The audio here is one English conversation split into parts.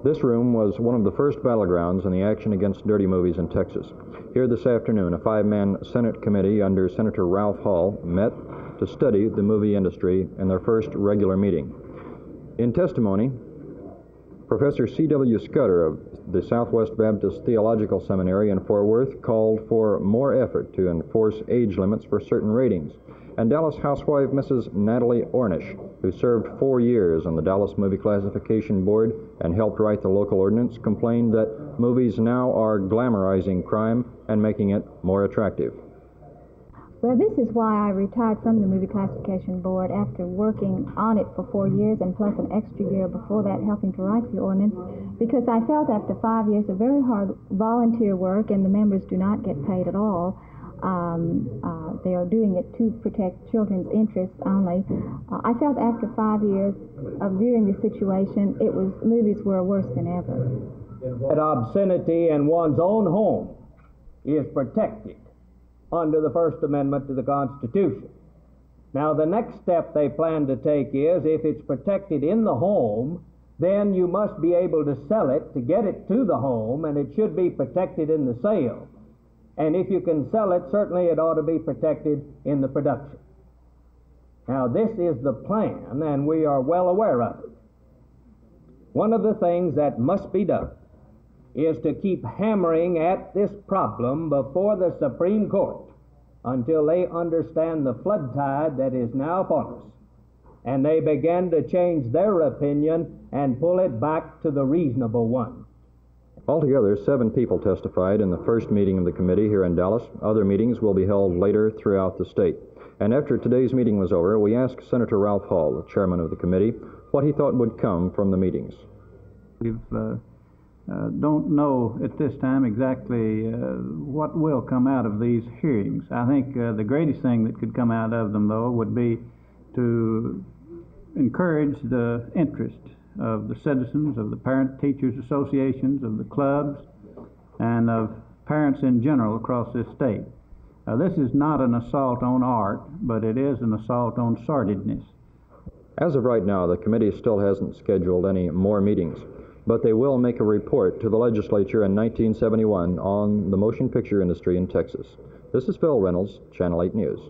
This room was one of the first battlegrounds in the action against dirty movies in Texas. Here this afternoon, a 5-man Senate committee under Senator Ralph Hall met to study the movie industry in their first regular meeting. In testimony, Professor C.W. Scudder of the Southwest Baptist Theological Seminary in Fort Worth called for more effort to enforce age limits for certain ratings. And Dallas housewife Mrs. Natalie Ornish, who served 4 years on the Dallas Movie Classification Board and helped write the local ordinance, complained that movies now are glamorizing crime and making it more attractive. Well, this is why I retired from the Movie Classification Board after working on it for 4 years and plus an extra year before that helping to write the ordinance, because I felt after 5 years of very hard volunteer work, and the members do not get paid at all, they are doing it to protect children's interests only. I felt after 5 years of viewing the situation, movies were worse than ever. That obscenity in one's own home is protected under the First Amendment to the Constitution. Now, the next step they plan to take is, if it's protected in the home, then you must be able to sell it to get it to the home, and it should be protected in the sale. And if you can sell it, certainly it ought to be protected in the production. Now, this is the plan, and we are well aware of it. One of the things that must be done is to keep hammering at this problem before the Supreme Court until they understand the flood tide that is now upon us, and they begin to change their opinion and pull it back to the reasonable one. Altogether, 7 people testified in the first meeting of the committee here in Dallas. Other meetings will be held later throughout the state. And after today's meeting was over, we asked Senator Ralph Hall, the chairman of the committee, what he thought would come from the meetings. We don't know at this time exactly what will come out of these hearings. I think the greatest thing that could come out of them, though, would be to encourage the interest of the citizens, of the parent-teachers associations, of the clubs, and of parents in general across this state. This is not an assault on art, but it is an assault on sordidness. As of right now, the committee still hasn't scheduled any more meetings, but they will make a report to the legislature in 1971 on the motion picture industry in Texas. This is Phil Reynolds, Channel 8 News.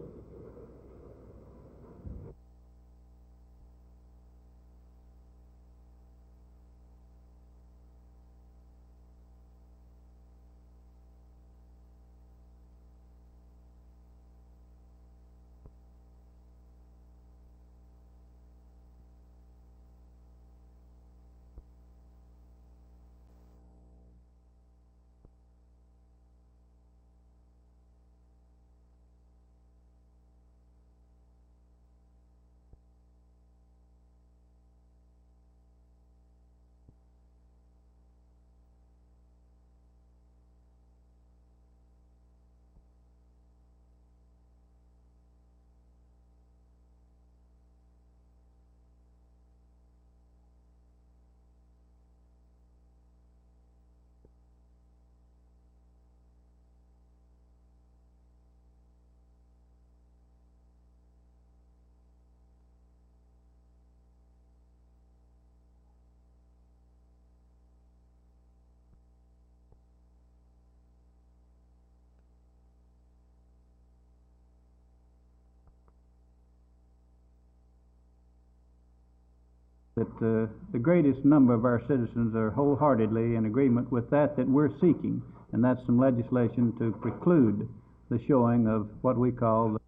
That the greatest number of our citizens are wholeheartedly in agreement with that we're seeking, and that's some legislation to preclude the showing of what we call the